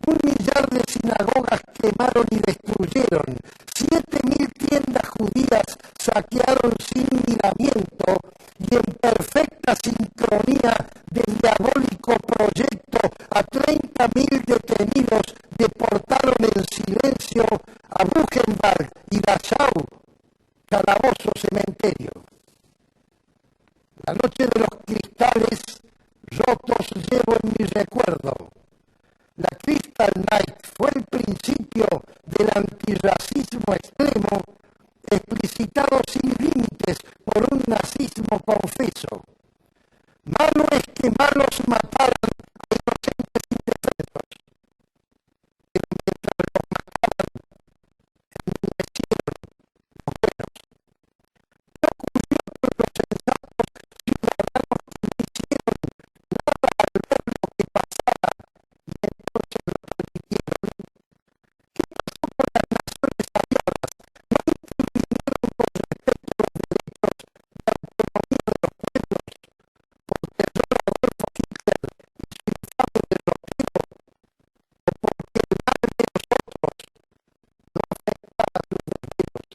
B: 1 millar de sinagogas quemaron y destruyeron. 7.000 tiendas judías saquearon sin miramiento y en perfecta sincronía del diabólico proyecto a 30.000 detenidos deportaron en silencio a Buchenwald y Dachau, calabozo cementerio. La noche de los cristales rotos llevo en mi recuerdo. La Crystal Night fue el principio del antirracismo extremo, explicitado sin límites por un nazismo confeso. Malo es que malos mataran a inocentes indefensos, pero mientras los mataban, enmudecieron los buenos. ¿Qué ocurrió con los sensatos ciudadanos que no hicieron nada al ver lo que pasaba y entonces lo permitieron? ¿Qué pasó con las naciones aliadas? ¿No intervinieron con respecto a los derechos de autonomía de los pueblos por terror a Adolfo Hitler y su infame derrotero? ¿O porque el mal de los otros no afectaba a sus desvelos?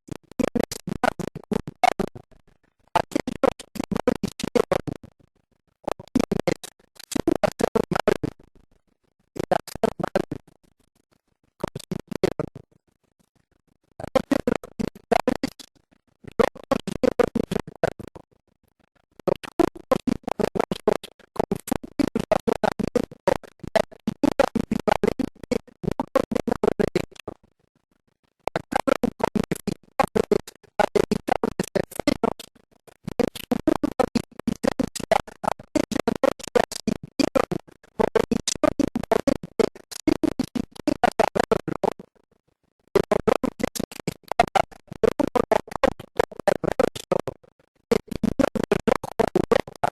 B: ¿Y quién es más de culpar? ¿Aquellos que no lo hicieron o quienes, sin hacer mal, el hacer mal, consintieron? La noche de los cristales rotos llevo en mi recuerdo. Los justos y poderosos, con fútil razonamiento y actitud ambivalente, no condenaron el hecho. Pactaron con Mefistófeles para evitar desenfrenos y en su burda displicencia aquella noche asintieron por omisión imponente, sin ni siquiera saberlo, el olor que se gestaba de un holocausto perverso que tiñó de rojo Europa,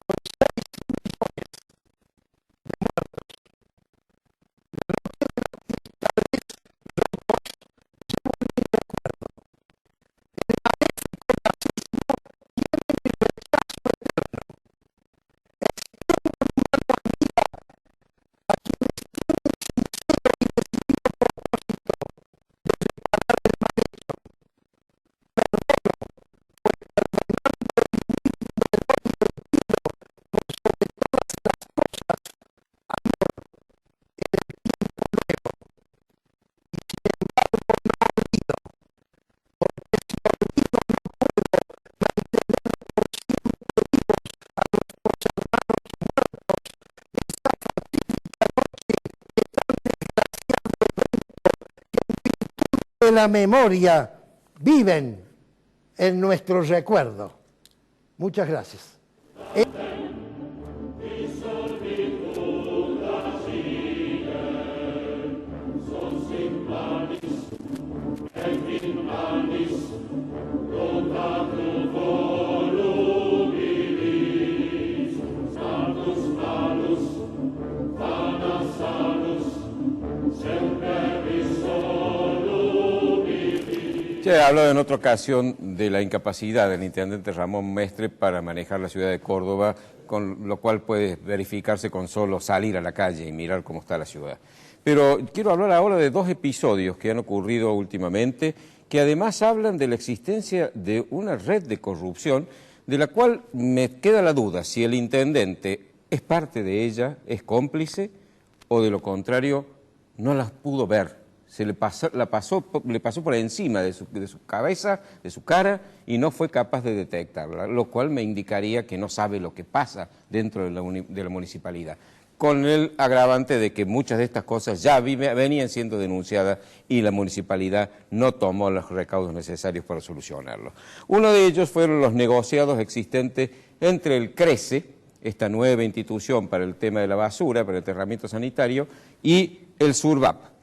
B: con 6 millones de muertos. La noche de los cristales rotos llevo en mi recuerdo. El maléfico nazismo tiene mi rechazo eterno. Extiendo mi mano amiga a quienes tienen sincero y decidido propósito de reparar el mal hecho. Perdono, pues perdonando elimino el odio y pido, por sobre todas las cosas, amor en el tiempo nuevo. Y sin embargo no olvido, porque si olvido no puedo mantener por siempre vivos a nuestros hermanos muertos esa fatídica noche de tan desgraciado evento que en virtud de la memoria viven en nuestro recuerdo. Muchas gracias.
A: Se ha hablado en otra ocasión de la incapacidad del intendente Ramón Mestre para manejar la ciudad de Córdoba con lo cual puede verificarse con solo salir a la calle y mirar cómo está la ciudad. Pero quiero hablar ahora de dos episodios que han ocurrido últimamente, que además hablan de la existencia de una red de corrupción, de la cual me queda la duda si el intendente es parte de ella, es cómplice, o de lo contrario no las pudo ver. Le pasó por encima de su cabeza, de su cara, y no fue capaz de detectarla, lo cual me indicaría que no sabe lo que pasa dentro de la municipalidad, con el agravante de que muchas de estas cosas ya venían siendo denunciadas y la municipalidad no tomó los recaudos necesarios para solucionarlo. Uno de ellos fueron los negociados existentes entre el CRECE, esta nueva institución para el tema de la basura, para el enterramiento sanitario, y el SURVAP.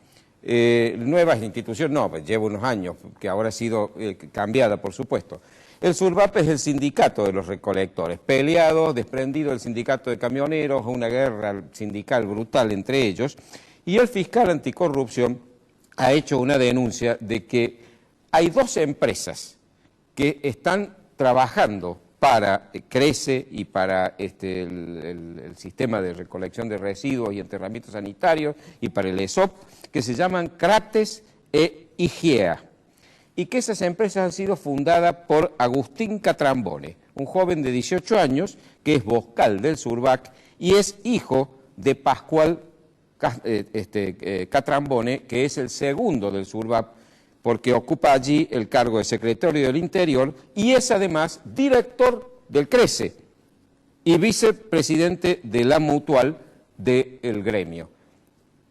A: Nueva institución, no, pues lleva unos años, que ahora ha sido cambiada, por supuesto. El SURVAP es el sindicato de los recolectores, peleado, desprendido del sindicato de camioneros, una guerra sindical brutal entre ellos, y el fiscal anticorrupción ha hecho una denuncia de que hay dos empresas que están trabajando para CRECE y para el sistema de recolección de residuos y enterramiento sanitario y para el ESOP, que se llaman Crates e IGEA, y que esas empresas han sido fundadas por Agustín Catrambone, un joven de 18 años que es vocal del SURVAP y es hijo de Pascual Catrambone, que es el segundo del SURVAP, porque ocupa allí el cargo de secretario del Interior y es además director del CRECE y vicepresidente de la mutual del gremio.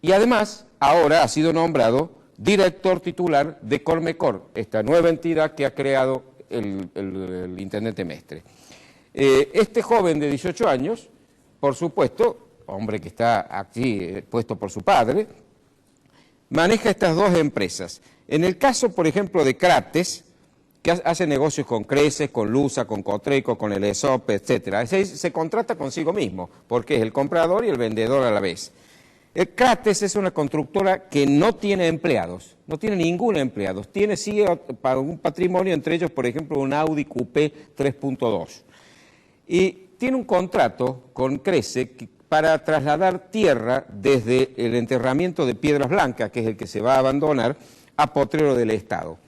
A: Y además ahora ha sido nombrado director titular de Colmecor, esta nueva entidad que ha creado el intendente Mestre. Este joven de 18 años, por supuesto, hombre que está aquí puesto por su padre, maneja estas dos empresas. En el caso, por ejemplo, de Crates, que hace negocios con CRECE, con LUSA, con Cotreco, con el ESOP, etc., se contrata consigo mismo, porque es el comprador y el vendedor a la vez. El Crates es una constructora que no tiene empleados, no tiene ningún empleado, tiene sí para un patrimonio, entre ellos, por ejemplo, un Audi Coupé 3.2. Y tiene un contrato con CRECE para trasladar tierra desde el enterramiento de Piedras Blancas, que es el que se va a abandonar, a Potrero del Estado.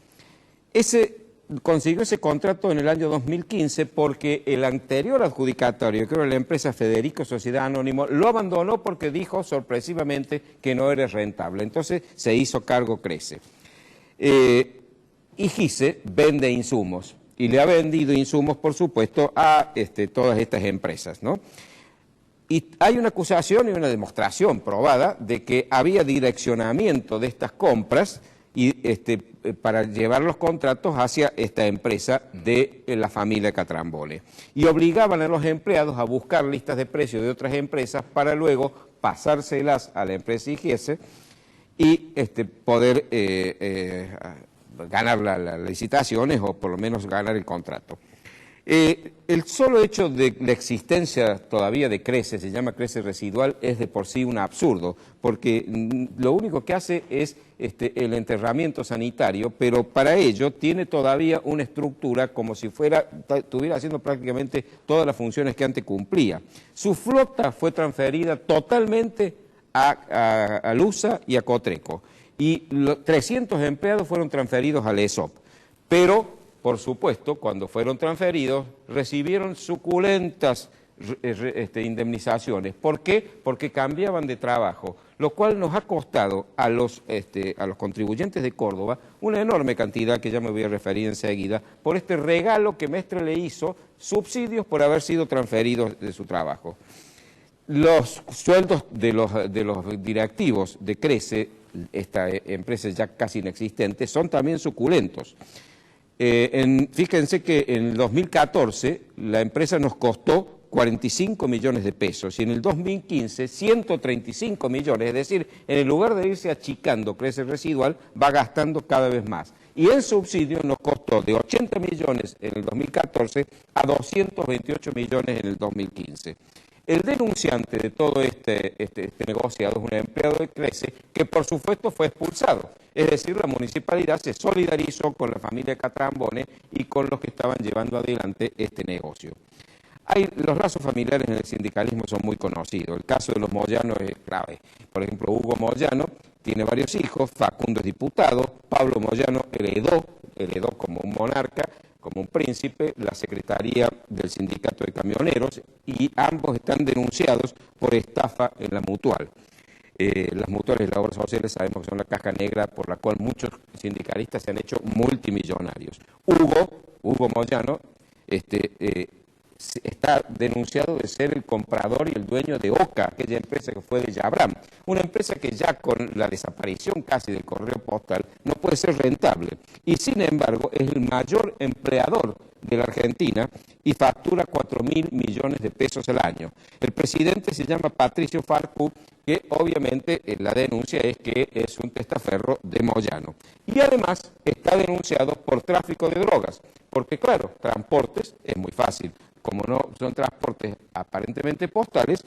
A: Consiguió ese contrato en el año 2015 porque el anterior adjudicatario, que era la empresa Federico Sociedad Anónimo, lo abandonó porque dijo sorpresivamente que no era rentable. Entonces se hizo cargo CRECE. Y GISE vende insumos y le ha vendido insumos, por supuesto, a todas estas empresas, ¿no? Y hay una acusación y una demostración probada de que había direccionamiento de estas compras y para llevar los contratos hacia esta empresa de la familia Catrambone. Y obligaban a los empleados a buscar listas de precios de otras empresas para luego pasárselas a la empresa IGS y poder ganar las licitaciones o por lo menos ganar el contrato. El solo hecho de la existencia todavía de CRECE, se llama CRECE residual, es de por sí un absurdo, porque lo único que hace es el enterramiento sanitario, pero para ello tiene todavía una estructura como si estuviera haciendo prácticamente todas las funciones que antes cumplía. Su flota fue transferida totalmente a LUSA y a Cotreco, y 300 empleados fueron transferidos al ESOP, pero por supuesto, cuando fueron transferidos, recibieron suculentas indemnizaciones. ¿Por qué? Porque cambiaban de trabajo, lo cual nos ha costado a los contribuyentes de Córdoba una enorme cantidad, que ya me voy a referir enseguida, por este regalo que Mestre le hizo, subsidios por haber sido transferidos de su trabajo. Los sueldos de los directivos de CRECE, esta empresa ya casi inexistente, son también suculentos. Fíjense que en el 2014 la empresa nos costó 45 millones de pesos y en el 2015 135 millones, es decir, en el lugar de irse achicando CRECE residual, va gastando cada vez más. Y el subsidio nos costó de 80 millones en el 2014 a 228 millones en el 2015. El denunciante de todo este negociado es un empleado de CRECE que por supuesto fue expulsado. Es decir, la municipalidad se solidarizó con la familia Catrambone y con los que estaban llevando adelante este negocio. Los lazos familiares en el sindicalismo son muy conocidos. El caso de los Moyano es grave. Por ejemplo, Hugo Moyano tiene varios hijos, Facundo es diputado, Pablo Moyano heredó como un monarca, como un príncipe, la secretaría del sindicato de camioneros, y ambos están denunciados por estafa en la mutual. Las mutuales de las obras sociales sabemos que son la caja negra por la cual muchos sindicalistas se han hecho multimillonarios. Hugo Moyano está denunciado de ser el comprador y el dueño de OCA, aquella empresa que fue de Yabram, una empresa que ya con la desaparición casi del correo postal no puede ser rentable, y sin embargo es el mayor empleador de la Argentina y factura 4.000 millones de pesos al año. El presidente se llama Patricio Farcu, que obviamente la denuncia es que es un testaferro de Moyano. Y además está denunciado por tráfico de drogas, porque claro, transportes es muy fácil. Como no son transportes aparentemente postales,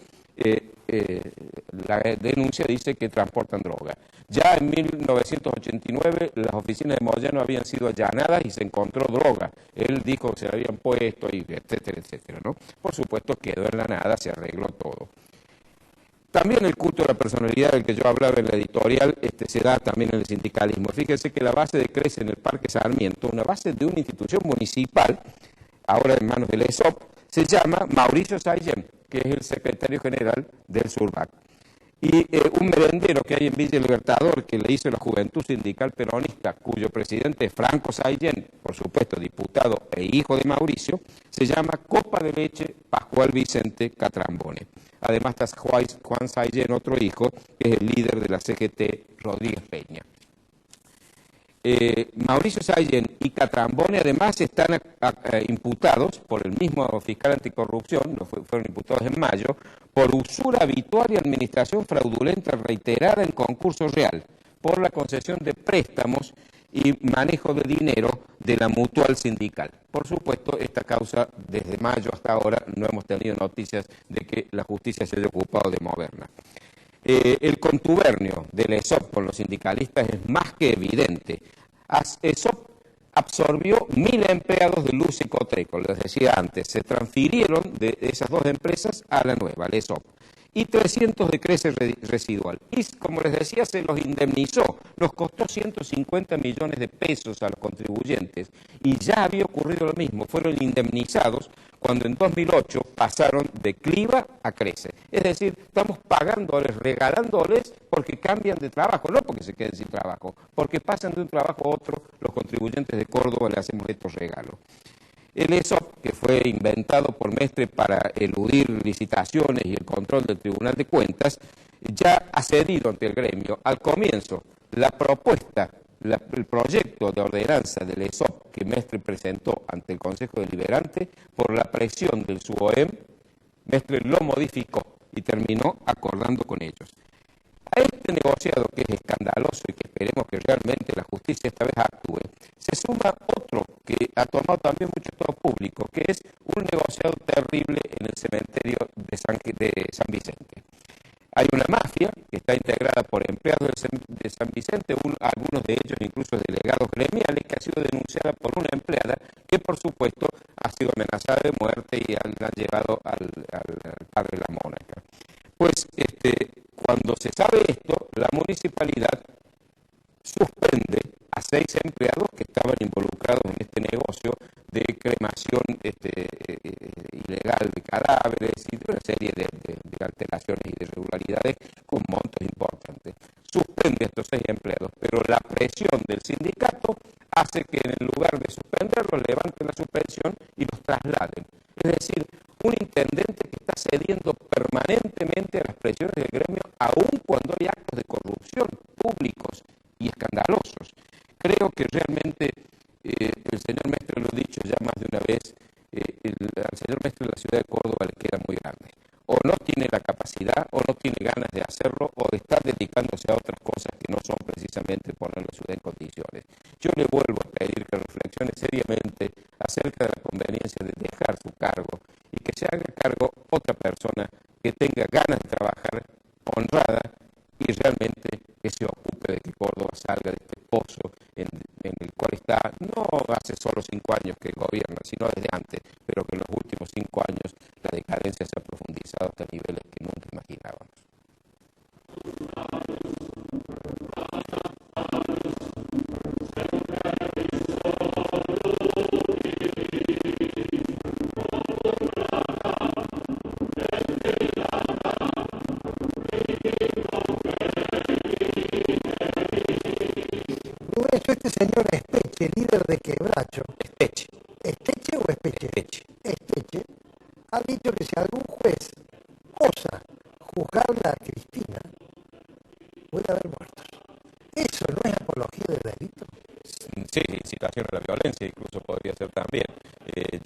A: la denuncia dice que transportan droga. Ya en 1989 las oficinas de Moyano habían sido allanadas y se encontró droga. Él dijo que se la habían puesto, y etcétera, etcétera, ¿no? Por supuesto quedó en la nada, se arregló todo. También el culto de la personalidad del que yo hablaba en la editorial se da también en el sindicalismo. Fíjense que la base de CRECE en el Parque Sarmiento, una base de una institución municipal, ahora en manos del ESOP, se llama Mauricio Saillén, que es el secretario general del SURBAC. Y un merendero que hay en Villa Libertador, que le hizo la Juventud Sindical Peronista, cuyo presidente es Franco Saillén, por supuesto diputado e hijo de Mauricio, se llama Copa de Leche Pascual Vicente Catrambone. Además está Juan Saillén, otro hijo, que es el líder de la CGT, Rodríguez Peña. Mauricio Saillén y Catrambone además están imputados por el mismo fiscal anticorrupción, fueron imputados en mayo, por usura habitual y administración fraudulenta reiterada en concurso real, por la concesión de préstamos y manejo de dinero de la mutual sindical. Por supuesto, esta causa, desde mayo hasta ahora, no hemos tenido noticias de que la justicia se haya ocupado de moverla. El contubernio del ESOP con los sindicalistas es más que evidente. ESOP absorbió 1.000 empleados de Luz y Cotreco, les decía antes, se transfirieron de esas dos empresas a la nueva, al ESOP, y 300 de CRECE residual. Y como les decía, se los indemnizó, nos costó 150 millones de pesos a los contribuyentes, y ya había ocurrido lo mismo, fueron indemnizados cuando en 2008 pasaron de Cliva a CRECE. Es decir, estamos pagándoles, regalándoles porque cambian de trabajo, no porque se queden sin trabajo, porque pasan de un trabajo a otro, los contribuyentes de Córdoba le hacemos estos regalos. El ESOP, que fue inventado por Mestre para eludir licitaciones y el control del Tribunal de Cuentas, ya ha cedido ante el gremio. Al comienzo, la propuesta, el proyecto de ordenanza del ESOP que Mestre presentó ante el Consejo Deliberante, por la presión del SUOEM, Mestre lo modificó y terminó acordando con ellos. A este negociado, que es escandaloso y que esperemos que realmente la justicia esta vez actúe, se suma otro que ha tomado también mucho todo público, que es un negociado terrible en el cementerio de San Vicente. Hay una mafia que está integrada por empleados de San Vicente, algunos de ellos incluso delegados gremiales, que ha sido denunciada por una empleada que por supuesto ha sido amenazada de muerte y la han llevado al padre de la Mónaca. Pues cuando se sabe esto, la municipalidad suspende a 6 empleados que estaban involucrados en este negocio de cremación ilegal de cadáveres y de una serie de alteraciones y de irregularidades con montos importantes. Suspende a estos 6 empleados, pero la presión del sindicato hace que en lugar de suspenderlos levanten la suspensión y los trasladen. Es decir, un intendente que está cediendo permanentemente a las presiones del gremio, aun cuando hay actos de corrupción públicos y escandalosos. Creo que realmente el señor Mestre, lo he dicho ya más de una vez, al señor Mestre de la ciudad de Córdoba le queda muy grande. O no tiene la capacidad, o no tiene ganas de hacerlo, o de estar dedicándose a otras cosas que no son precisamente poner la ciudad en condiciones. Yo le vuelvo a pedir que reflexione seriamente acerca de la conveniencia de dejar su cargo y que se haga cargo otra persona que tenga ganas de trabajar, honrada, y realmente que se ocupe de que Córdoba salga de este pozo en el cual está, no hace solo 5 años que gobierna, sino desde antes, pero que en los últimos 5 años
B: señor Espeche, líder de Quebracho.
A: Esteche.
B: ¿Esteche o Espeche?
A: Esteche.
B: Esteche ha dicho que si algún juez osa juzgarla a Cristina, puede haber muertos. ¿Eso no es apología del delito?
A: Sí, incitación a la violencia incluso podría ser también.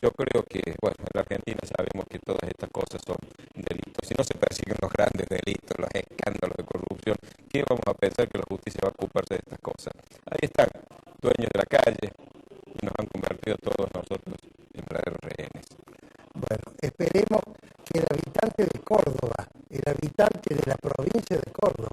A: Yo creo que, bueno, en la Argentina sabemos que todas estas cosas son delitos. Si no se persiguen los grandes delitos, los escándalos de corrupción, ¿qué vamos a pensar que la justicia va a ocuparse de estas cosas? Ahí están, dueños de la calle, y nos han convertido todos nosotros en verdaderos rehenes.
B: Bueno, esperemos que el habitante de Córdoba, el habitante de la provincia de Córdoba,